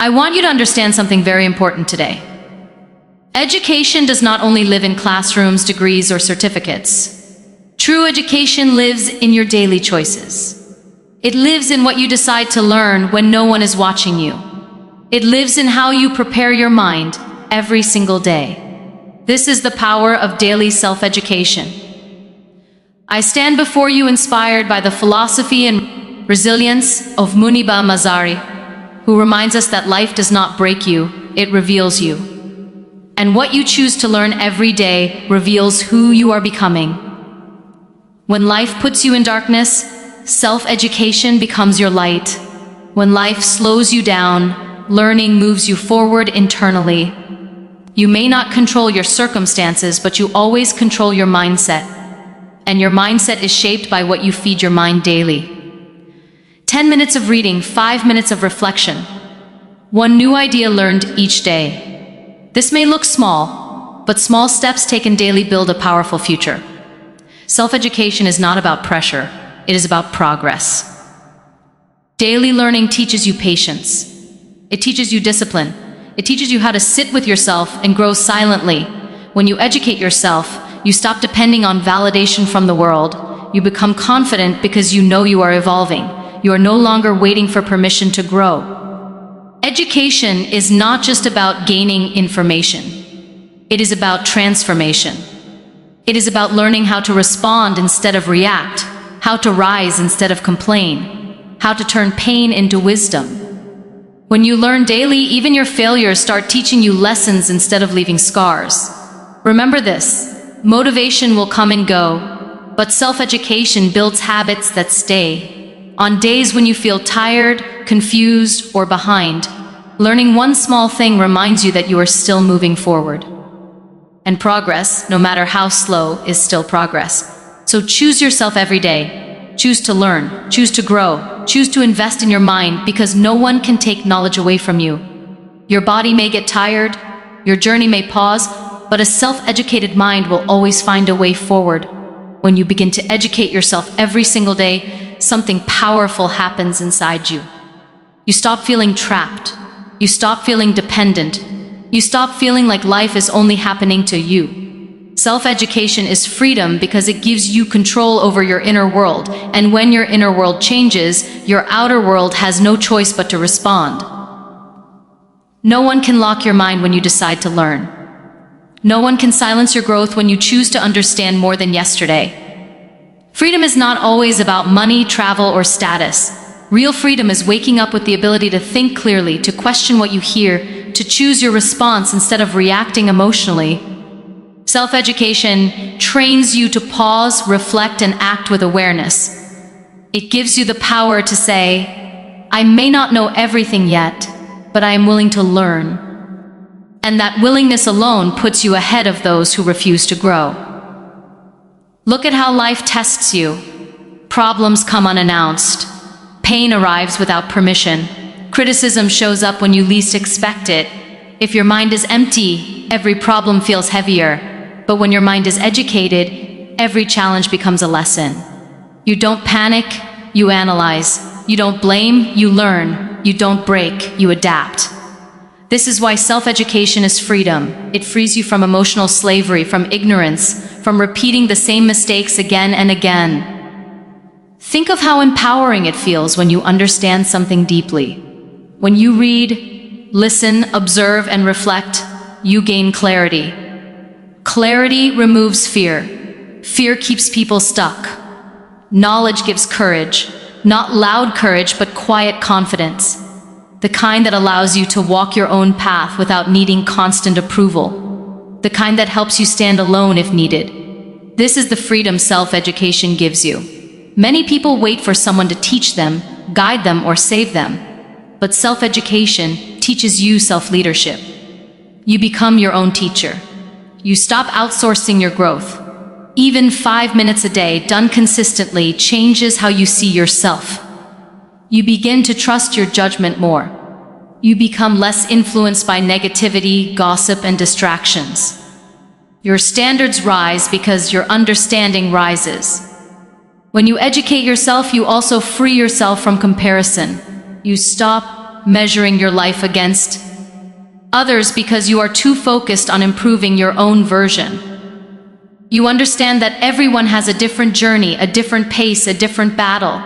I want you to understand something very important today. Education does not only live in classrooms, degrees, or certificates. True education lives in your daily choices. It lives in what you decide to learn when no one is watching you. It lives in how you prepare your mind every single day. This is the power of daily self-education. I stand before you inspired by the philosophy and resilience of Muniba Mazari, who reminds us that life does not break you, it reveals you. And what you choose to learn every day reveals who you are becoming. When life puts you in darkness, self-education becomes your light. When life slows you down, learning moves you forward internally. You may not control your circumstances, but you always control your mindset. And your mindset is shaped by what you feed your mind daily. 10 minutes of reading, 5 minutes of reflection. One new idea learned each day. This may look small, but small steps taken daily build a powerful future. Self-education is not about pressure, it is about progress. Daily learning teaches you patience. It teaches you discipline. It teaches you how to sit with yourself and grow silently. When you educate yourself, you stop depending on validation from the world. You become confident because you know you are evolving. You are no longer waiting for permission to grow. Education is not just about gaining information. It is about transformation. It is about learning how to respond instead of react, how to rise instead of complain, how to turn pain into wisdom. When you learn daily, even your failures start teaching you lessons instead of leaving scars. Remember this, motivation will come and go, but self-education builds habits that stay. On days when you feel tired, confused, or behind, learning one small thing reminds you that you are still moving forward. And progress, no matter how slow, is still progress. So choose yourself every day. Choose to learn, choose to grow, choose to invest in your mind, because no one can take knowledge away from you. Your body may get tired, your journey may pause, but a self-educated mind will always find a way forward. When you begin to educate yourself every single day, something powerful happens inside you. You stop feeling trapped. You stop feeling dependent. You stop feeling like life is only happening to you. Self-education is freedom because it gives you control over your inner world, and when your inner world changes, your outer world has no choice but to respond. No one can lock your mind when you decide to learn. No one can silence your growth when you choose to understand more than yesterday. Freedom is not always about money, travel, or status. Real freedom is waking up with the ability to think clearly, to question what you hear, to choose your response instead of reacting emotionally. Self-education trains you to pause, reflect, and act with awareness. It gives you the power to say, I may not know everything yet, but I am willing to learn. And that willingness alone puts you ahead of those who refuse to grow. Look at how life tests you. Problems come unannounced. Pain arrives without permission. Criticism shows up when you least expect it. If your mind is empty, every problem feels heavier. But when your mind is educated, every challenge becomes a lesson. You don't panic, you analyze. You don't blame, you learn. You don't break, you adapt. This is why self-education is freedom. It frees you from emotional slavery, from ignorance, from repeating the same mistakes again and again. Think of how empowering it feels when you understand something deeply. When you read, listen, observe, and reflect, you gain clarity. Clarity removes fear. Fear keeps people stuck. Knowledge gives courage, not loud courage, but quiet confidence. The kind that allows you to walk your own path without needing constant approval. The kind that helps you stand alone if needed. This is the freedom self-education gives you. Many people wait for someone to teach them, guide them, or save them. But self-education teaches you self-leadership. You become your own teacher. You stop outsourcing your growth. Even 5 minutes a day, done consistently, changes how you see yourself. You begin to trust your judgment more. You become less influenced by negativity, gossip, and distractions. Your standards rise because your understanding rises. When you educate yourself, you also free yourself from comparison. You stop measuring your life against others because you are too focused on improving your own version. You understand that everyone has a different journey, a different pace, a different battle.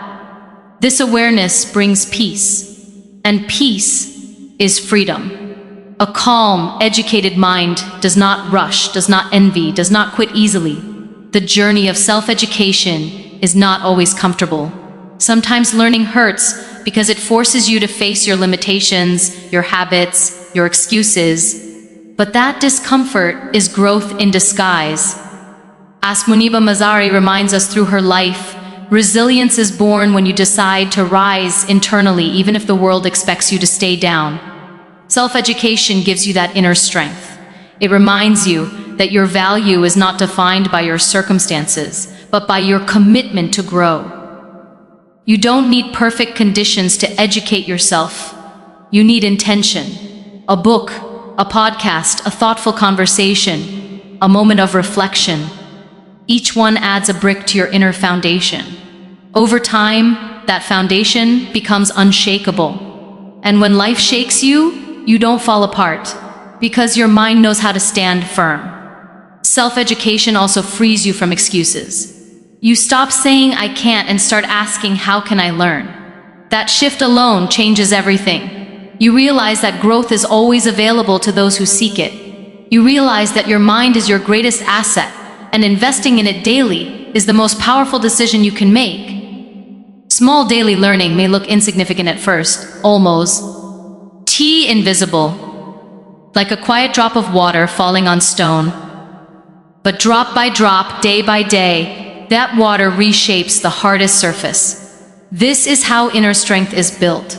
This awareness brings peace, and peace is freedom. A calm, educated mind does not rush, does not envy, does not quit easily. The journey of self-education is not always comfortable. Sometimes learning hurts because it forces you to face your limitations, your habits, your excuses. But that discomfort is growth in disguise. As Muniba Mazari reminds us through her life, resilience is born when you decide to rise internally, even if the world expects you to stay down. Self-education gives you that inner strength. It reminds you that your value is not defined by your circumstances, but by your commitment to grow. You don't need perfect conditions to educate yourself. You need intention. A book, a podcast, a thoughtful conversation, a moment of reflection. Each one adds a brick to your inner foundation. Over time, that foundation becomes unshakable. And when life shakes you, you don't fall apart, because your mind knows how to stand firm. Self-education also frees you from excuses. You stop saying, "I can't," and start asking, "How can I learn?" That shift alone changes everything. You realize that growth is always available to those who seek it. You realize that your mind is your greatest asset, and investing in it daily is the most powerful decision you can make. Small daily learning may look insignificant at first, almost invisible, like a quiet drop of water falling on stone. But drop by drop, day by day, that water reshapes the hardest surface. This is how inner strength is built.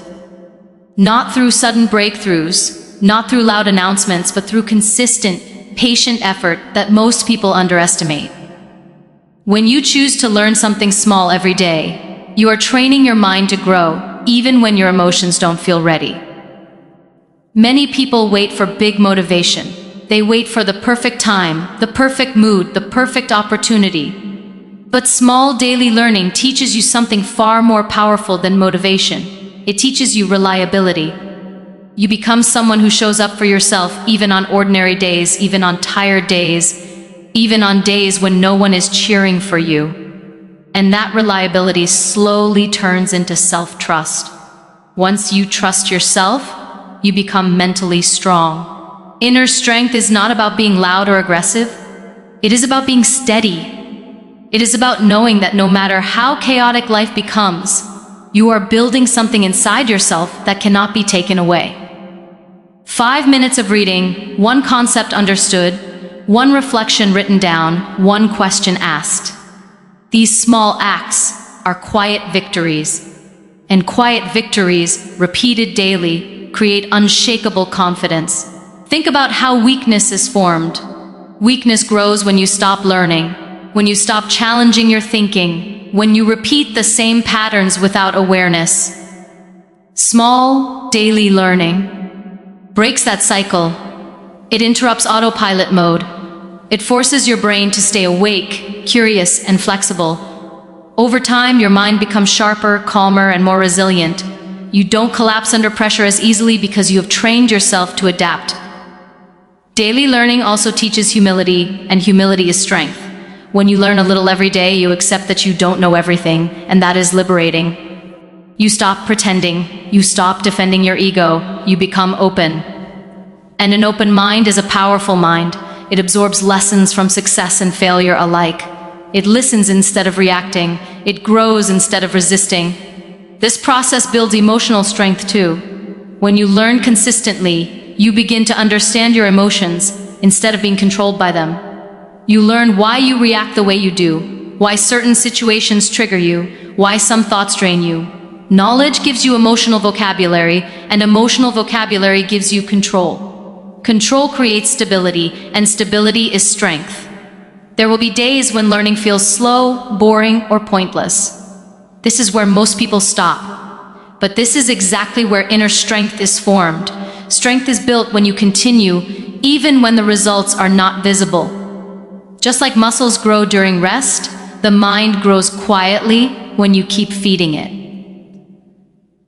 Not through sudden breakthroughs, not through loud announcements, but through consistent, patient effort that most people underestimate. When you choose to learn something small every day, you are training your mind to grow, even when your emotions don't feel ready. Many people wait for big motivation. They wait for the perfect time, the perfect mood, the perfect opportunity. But small daily learning teaches you something far more powerful than motivation. It teaches you reliability. You become someone who shows up for yourself even on ordinary days, even on tired days, even on days when no one is cheering for you. And that reliability slowly turns into self-trust. Once you trust yourself, you become mentally strong. Inner strength is not about being loud or aggressive. It is about being steady. It is about knowing that no matter how chaotic life becomes, you are building something inside yourself that cannot be taken away. 5 minutes of reading, one concept understood, one reflection written down, one question asked. These small acts are quiet victories. And quiet victories, repeated daily, create unshakable confidence. Think about how weakness is formed. Weakness grows when you stop learning, when you stop challenging your thinking, when you repeat the same patterns without awareness. Small, daily learning breaks that cycle. It interrupts autopilot mode. It forces your brain to stay awake, curious, and flexible. Over time, your mind becomes sharper, calmer, and more resilient. You don't collapse under pressure as easily because you have trained yourself to adapt. Daily learning also teaches humility, and humility is strength. When you learn a little every day, you accept that you don't know everything, and that is liberating. You stop pretending, you stop defending your ego, you become open. And an open mind is a powerful mind. It absorbs lessons from success and failure alike. It listens instead of reacting. It grows instead of resisting. This process builds emotional strength too. When you learn consistently, you begin to understand your emotions instead of being controlled by them. You learn why you react the way you do, why certain situations trigger you, why some thoughts drain you. Knowledge gives you emotional vocabulary, and emotional vocabulary gives you control. Control creates stability, and stability is strength. There will be days when learning feels slow, boring, or pointless. This is where most people stop. But this is exactly where inner strength is formed. Strength is built when you continue, even when the results are not visible. Just like muscles grow during rest, the mind grows quietly when you keep feeding it.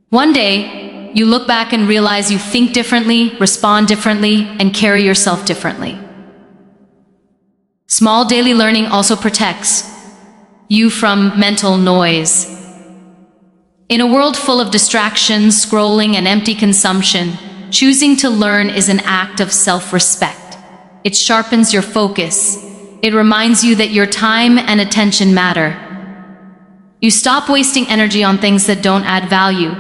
One day, you look back and realize you think differently, respond differently, and carry yourself differently. Small daily learning also protects you from mental noise. In a world full of distractions, scrolling, and empty consumption, choosing to learn is an act of self-respect. It sharpens your focus. It reminds you that your time and attention matter. You stop wasting energy on things that don't add value,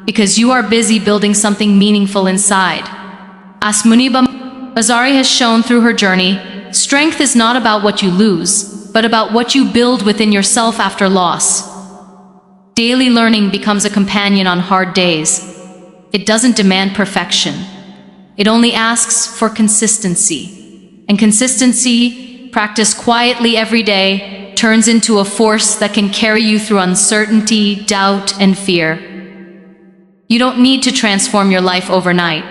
because you are busy building something meaningful inside. As Muniba Mazari has shown through her journey, strength is not about what you lose, but about what you build within yourself after loss. Daily learning becomes a companion on hard days. It doesn't demand perfection. It only asks for consistency. And consistency, practiced quietly every day, turns into a force that can carry you through uncertainty, doubt, and fear. You don't need to transform your life overnight.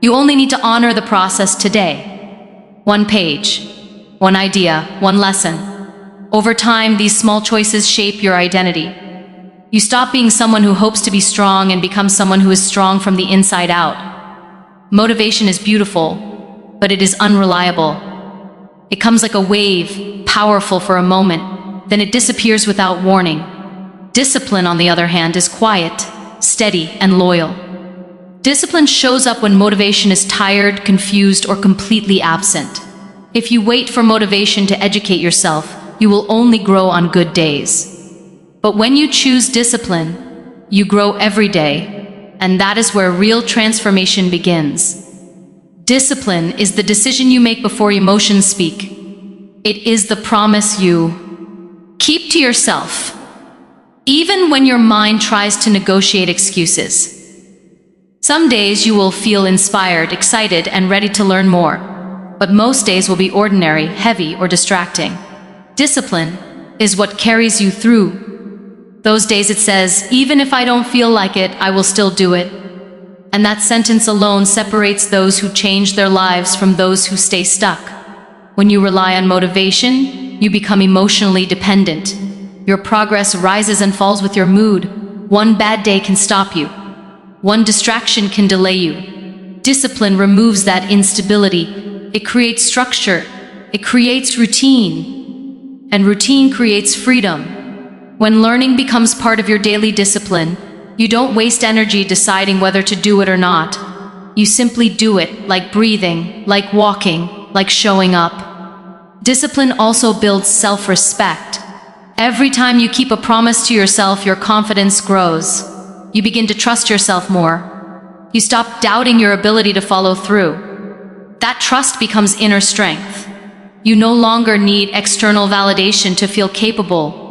You only need to honor the process today. One page, one idea, one lesson. Over time, these small choices shape your identity. You stop being someone who hopes to be strong and become someone who is strong from the inside out. Motivation is beautiful, but it is unreliable. It comes like a wave, powerful for a moment, then it disappears without warning. Discipline, on the other hand, is quiet, steady, and loyal. Discipline shows up when motivation is tired, confused, or completely absent. If you wait for motivation to educate yourself, you will only grow on good days. But when you choose discipline, you grow every day, and that is where real transformation begins. Discipline is the decision you make before emotions speak. It is the promise you keep to yourself, even when your mind tries to negotiate excuses. Some days you will feel inspired, excited, and ready to learn more, but most days will be ordinary, heavy, or distracting. Discipline is what carries you through. Those days it says, even if I don't feel like it, I will still do it. And that sentence alone separates those who change their lives from those who stay stuck. When you rely on motivation, you become emotionally dependent. Your progress rises and falls with your mood. One bad day can stop you. One distraction can delay you. Discipline removes that instability. It creates structure. It creates routine. And routine creates freedom. When learning becomes part of your daily discipline, you don't waste energy deciding whether to do it or not. You simply do it, like breathing, like walking, like showing up. Discipline also builds self-respect. Every time you keep a promise to yourself, your confidence grows. You begin to trust yourself more. You stop doubting your ability to follow through. That trust becomes inner strength. You no longer need external validation to feel capable.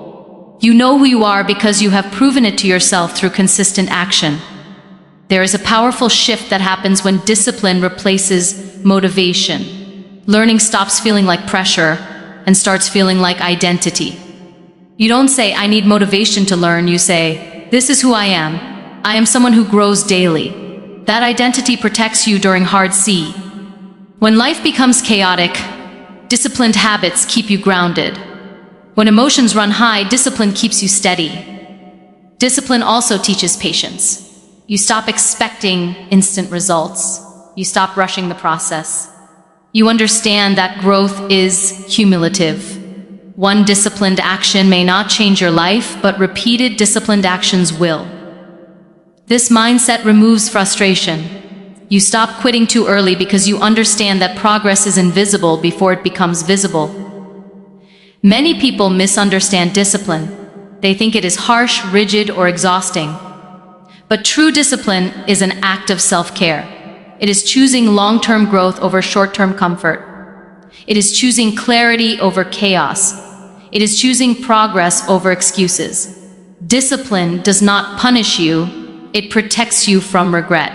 You know who you are because you have proven it to yourself through consistent action. There is a powerful shift that happens when discipline replaces motivation. Learning stops feeling like pressure and starts feeling like identity. You don't say, I need motivation to learn. You say, this is who I am. I am someone who grows daily. That identity protects you during hard sea. When life becomes chaotic, disciplined habits keep you grounded. When emotions run high, discipline keeps you steady. Discipline also teaches patience. You stop expecting instant results. You stop rushing the process. You understand that growth is cumulative. One disciplined action may not change your life, but repeated disciplined actions will. This mindset removes frustration. You stop quitting too early because you understand that progress is invisible before it becomes visible. Many people misunderstand discipline. They think it is harsh, rigid, or exhausting. But true discipline is an act of self-care. It is choosing long-term growth over short-term comfort. It is choosing clarity over chaos. It is choosing progress over excuses. Discipline does not punish you, it protects you from regret.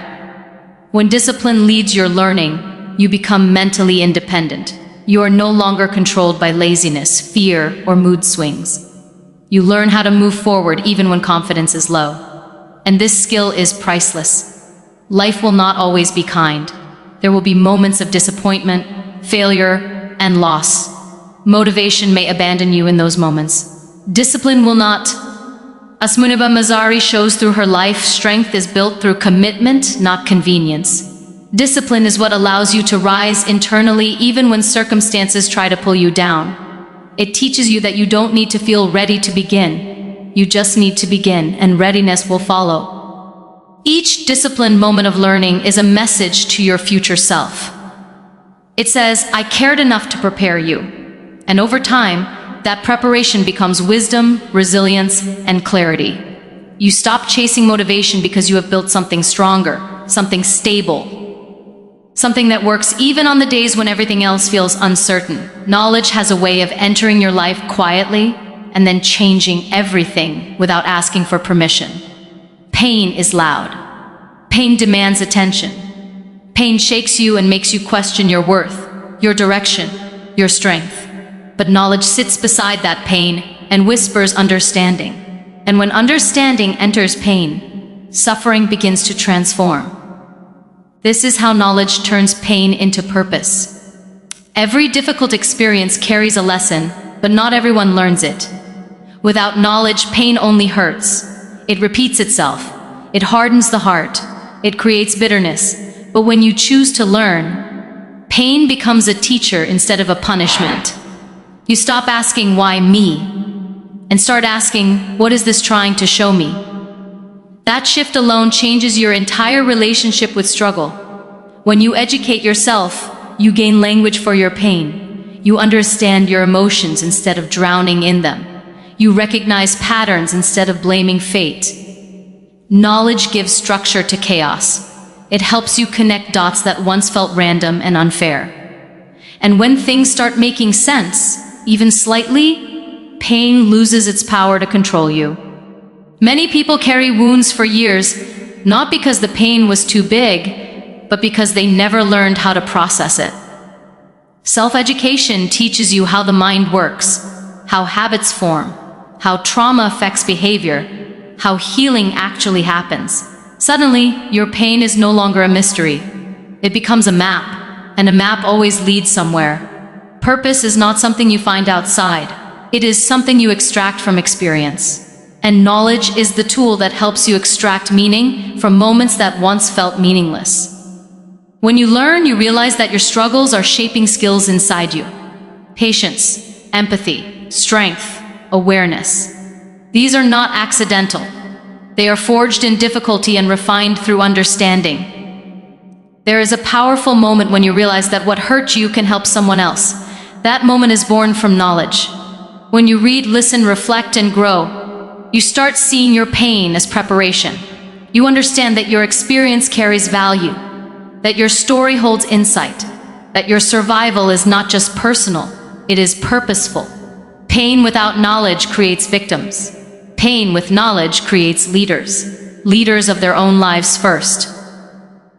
When discipline leads your learning, you become mentally independent. You are no longer controlled by laziness, fear, or mood swings. You learn how to move forward even when confidence is low. And this skill is priceless. Life will not always be kind. There will be moments of disappointment, failure, and loss. Motivation may abandon you in those moments. Discipline will not As Muniba Mazari shows through her life, strength is built through commitment, not convenience. Discipline is what allows you to rise internally even when circumstances try to pull you down. It teaches you that you don't need to feel ready to begin. You just need to begin, and readiness will follow. Each disciplined moment of learning is a message to your future self. It says, I cared enough to prepare you. And over time, that preparation becomes wisdom, resilience, and clarity. You stop chasing motivation because you have built something stronger, something stable, something that works even on the days when everything else feels uncertain. Knowledge has a way of entering your life quietly and then changing everything without asking for permission. Pain is loud. Pain demands attention. Pain shakes you and makes you question your worth, your direction, your strength. But knowledge sits beside that pain and whispers understanding. And when understanding enters pain, suffering begins to transform. This is how knowledge turns pain into purpose. Every difficult experience carries a lesson, but not everyone learns it. Without knowledge, pain only hurts. It repeats itself. It hardens the heart. It creates bitterness. But when you choose to learn, pain becomes a teacher instead of a punishment. You stop asking, why me? And start asking, what is this trying to show me? That shift alone changes your entire relationship with struggle. When you educate yourself, you gain language for your pain. You understand your emotions instead of drowning in them. You recognize patterns instead of blaming fate. Knowledge gives structure to chaos. It helps you connect dots that once felt random and unfair. And when things start making sense, even slightly, pain loses its power to control you. Many people carry wounds for years, not because the pain was too big, but because they never learned how to process it. Self-education teaches you how the mind works, how habits form, how trauma affects behavior, how healing actually happens. Suddenly, your pain is no longer a mystery. It becomes a map, and a map always leads somewhere. Purpose is not something you find outside. It is something you extract from experience. And knowledge is the tool that helps you extract meaning from moments that once felt meaningless. When you learn, you realize that your struggles are shaping skills inside you. Patience, empathy, strength, awareness. These are not accidental. They are forged in difficulty and refined through understanding. There is a powerful moment when you realize that what hurt you can help someone else. That moment is born from knowledge. When you read, listen, reflect, and grow, you start seeing your pain as preparation. You understand that your experience carries value, that your story holds insight, that your survival is not just personal, it is purposeful. Pain without knowledge creates victims. Pain with knowledge creates leaders, leaders of their own lives first.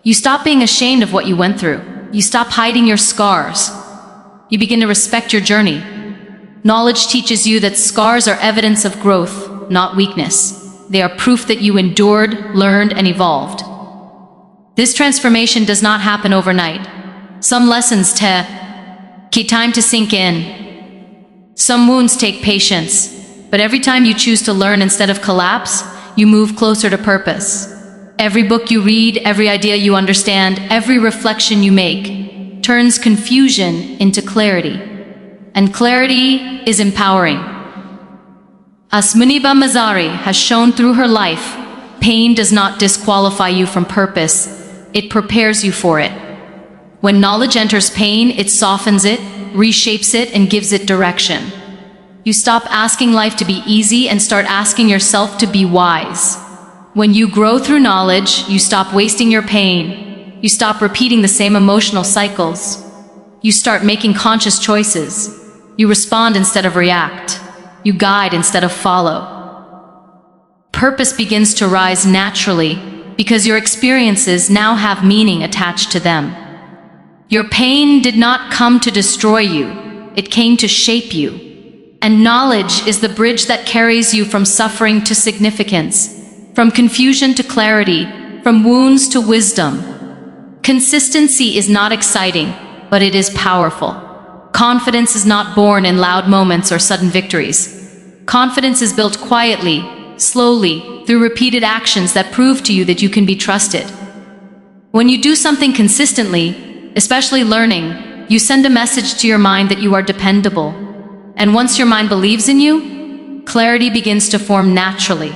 You stop being ashamed of what you went through. You stop hiding your scars. You begin to respect your journey. Knowledge teaches you that scars are evidence of growth, not weakness. They are proof that you endured, learned, and evolved. This transformation does not happen overnight. Some lessons take time to sink in. Some wounds take patience. But every time you choose to learn instead of collapse, you move closer to purpose. Every book you read, every idea you understand, every reflection you make turns confusion into clarity. And clarity is empowering. As Muniba Mazari has shown through her life, pain does not disqualify you from purpose, it prepares you for it. When knowledge enters pain, it softens it, reshapes it, and gives it direction. You stop asking life to be easy and start asking yourself to be wise. When you grow through knowledge, you stop wasting your pain. You stop repeating the same emotional cycles. You start making conscious choices. You respond instead of react. You guide instead of follow. Purpose begins to rise naturally because your experiences now have meaning attached to them. Your pain did not come to destroy you. It came to shape you. And knowledge is the bridge that carries you from suffering to significance, from confusion to clarity, from wounds to wisdom. Consistency is not exciting, but it is powerful. Confidence is not born in loud moments or sudden victories. Confidence is built quietly, slowly, through repeated actions that prove to you that you can be trusted. When you do something consistently, especially learning, you send a message to your mind that you are dependable. And once your mind believes in you, clarity begins to form naturally.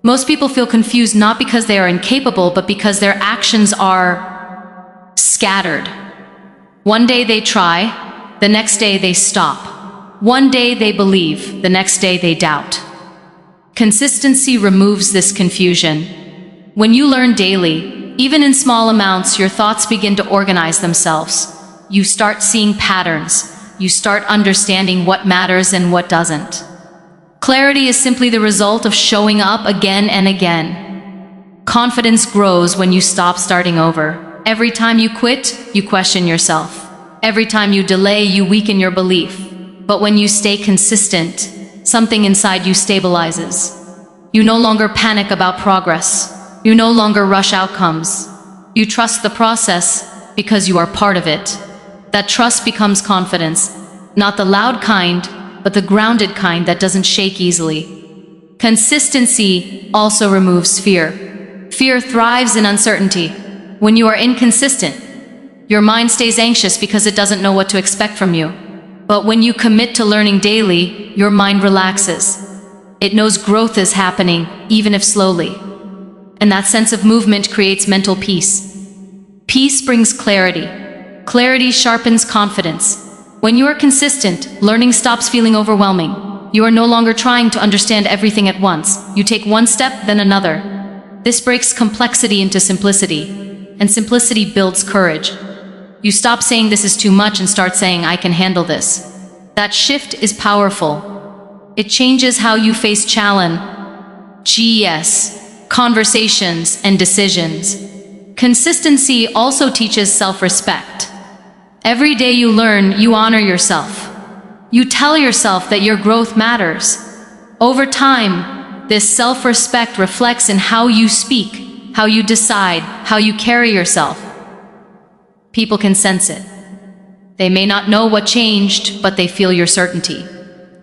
Most people feel confused not because they are incapable, but because their actions are scattered. One day they try, the next day they stop. One day they believe, the next day they doubt. Consistency removes this confusion. When you learn daily, even in small amounts, your thoughts begin to organize themselves. You start seeing patterns. You start understanding what matters and what doesn't. Clarity is simply the result of showing up again and again. Confidence grows when you stop starting over. Every time you quit, you question yourself. Every time you delay, you weaken your belief. But when you stay consistent, something inside you stabilizes. You no longer panic about progress. You no longer rush outcomes. You trust the process because you are part of it. That trust becomes confidence, not the loud kind, but the grounded kind that doesn't shake easily. Consistency also removes fear. Fear thrives in uncertainty. When you are inconsistent, your mind stays anxious because it doesn't know what to expect from you. But when you commit to learning daily, your mind relaxes. It knows growth is happening, even if slowly. And that sense of movement creates mental peace. Peace brings clarity. Clarity sharpens confidence. When you are consistent, learning stops feeling overwhelming. You are no longer trying to understand everything at once. You take one step, then another. This breaks complexity into simplicity, and simplicity builds courage. You stop saying this is too much and start saying I can handle this. That shift is powerful. It changes how you face challenge, conversations, and decisions. Consistency also teaches self-respect. Every day you learn, you honor yourself. You tell yourself that your growth matters. Over time, this self-respect reflects in how you speak, how you decide, how you carry yourself. People can sense it. They may not know what changed, but they feel your certainty.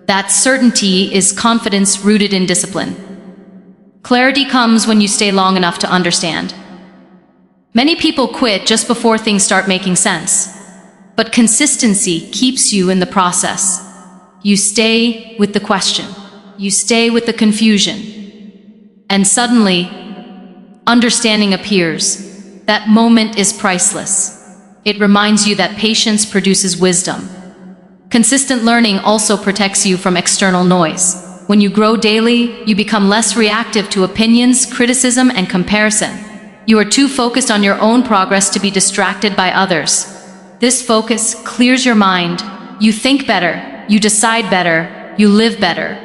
That certainty is confidence rooted in discipline. Clarity comes when you stay long enough to understand. Many people quit just before things start making sense. But consistency keeps you in the process. You stay with the question. You stay with the confusion. And suddenly, understanding appears. That moment is priceless. It reminds you that patience produces wisdom. Consistent learning also protects you from external noise. When you grow daily, you become less reactive to opinions, criticism, and comparison. You are too focused on your own progress to be distracted by others. This focus clears your mind. You think better, you decide better, you live better.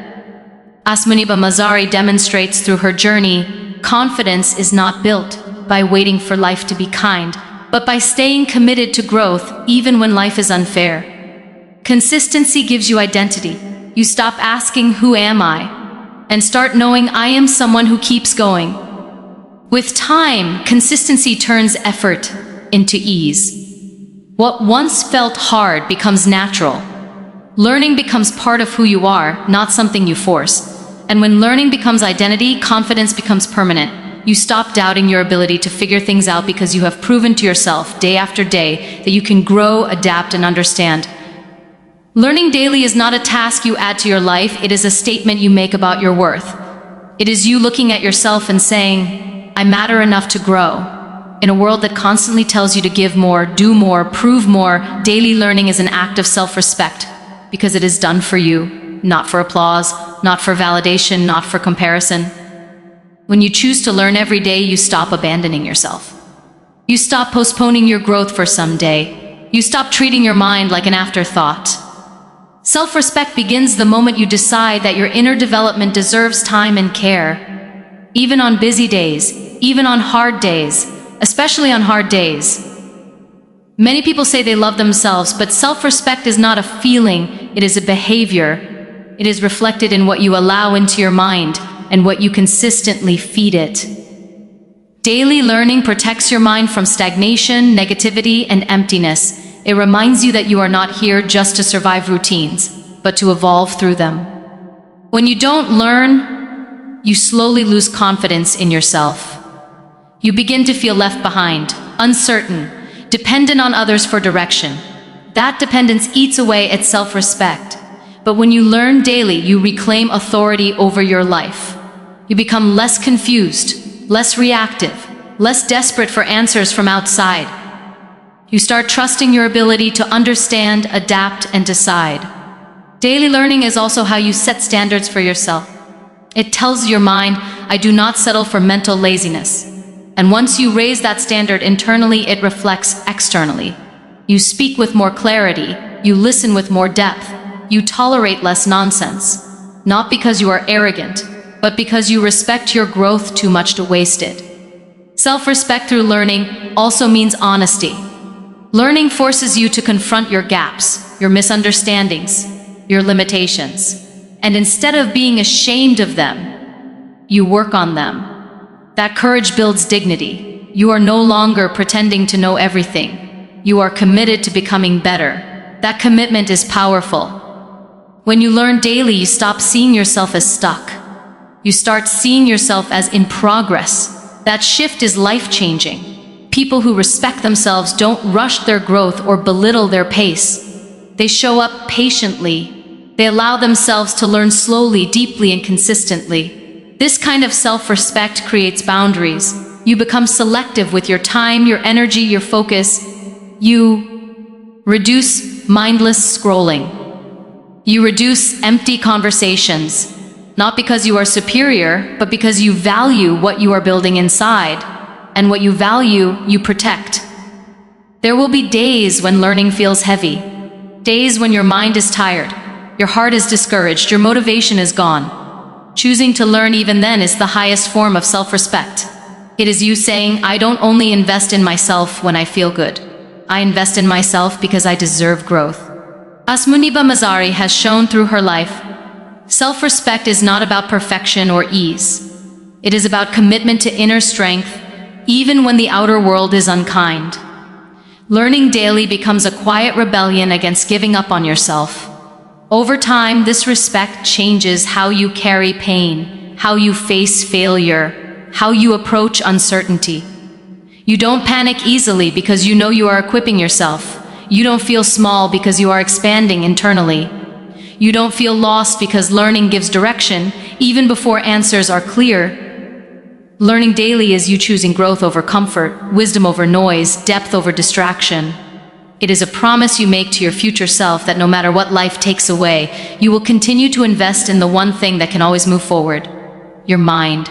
As Muniba Mazari demonstrates through her journey, confidence is not built by waiting for life to be kind, but by staying committed to growth even when life is unfair. Consistency gives you identity. You stop asking, "Who am I?" and start knowing, "I am someone who keeps going." With time, consistency turns effort into ease. What once felt hard becomes natural. Learning becomes part of who you are, not something you force. And when learning becomes identity, confidence becomes permanent. You stop doubting your ability to figure things out because you have proven to yourself day after day that you can grow, adapt, and understand. Learning daily is not a task you add to your life, it is a statement you make about your worth. It is you looking at yourself and saying, "I matter enough to grow." In a world that constantly tells you to give more, do more, prove more, daily learning is an act of self-respect because it is done for you, not for applause, not for validation, not for comparison. When you choose to learn every day, you stop abandoning yourself. You stop postponing your growth for someday. You stop treating your mind like an afterthought. Self-respect begins the moment you decide that your inner development deserves time and care. Even on busy days, even on hard days, especially on hard days. Many people say they love themselves, but self-respect is not a feeling, it is a behavior. It is reflected in what you allow into your mind and what you consistently feed it. Daily learning protects your mind from stagnation, negativity, and emptiness. It reminds you that you are not here just to survive routines, but to evolve through them. When you don't learn, you slowly lose confidence in yourself. You begin to feel left behind, uncertain, dependent on others for direction. That dependence eats away at self-respect. But when you learn daily, you reclaim authority over your life. You become less confused, less reactive, less desperate for answers from outside. You start trusting your ability to understand, adapt, and decide. Daily learning is also how you set standards for yourself. It tells your mind, I do not settle for mental laziness. And once you raise that standard internally, it reflects externally. You speak with more clarity, you listen with more depth, you tolerate less nonsense. Not because you are arrogant, but because you respect your growth too much to waste it. Self-respect through learning also means honesty. Learning forces you to confront your gaps, your misunderstandings, your limitations. And instead of being ashamed of them, you work on them. That courage builds dignity. You are no longer pretending to know everything. You are committed to becoming better. That commitment is powerful. When you learn daily, you stop seeing yourself as stuck. You start seeing yourself as in progress. That shift is life-changing. People who respect themselves don't rush their growth or belittle their pace. They show up patiently. They allow themselves to learn slowly, deeply, and consistently. This kind of self-respect creates boundaries. You become selective with your time, your energy, your focus. You reduce mindless scrolling. You reduce empty conversations. Not because you are superior, but because you value what you are building inside. And what you value, you protect. There will be days when learning feels heavy. Days when your mind is tired. Your heart is discouraged, your motivation is gone. Choosing to learn even then is the highest form of self-respect. It is you saying, I don't only invest in myself when I feel good. I invest in myself because I deserve growth. As Muniba Mazari has shown through her life, self-respect is not about perfection or ease. It is about commitment to inner strength, even when the outer world is unkind. Learning daily becomes a quiet rebellion against giving up on yourself. Over time, this respect changes how you carry pain, how you face failure, how you approach uncertainty. You don't panic easily because you know you are equipping yourself. You don't feel small because you are expanding internally. You don't feel lost because learning gives direction, even before answers are clear. Learning daily is you choosing growth over comfort, wisdom over noise, depth over distraction. It is a promise you make to your future self that no matter what life takes away, you will continue to invest in the one thing that can always move forward: your mind.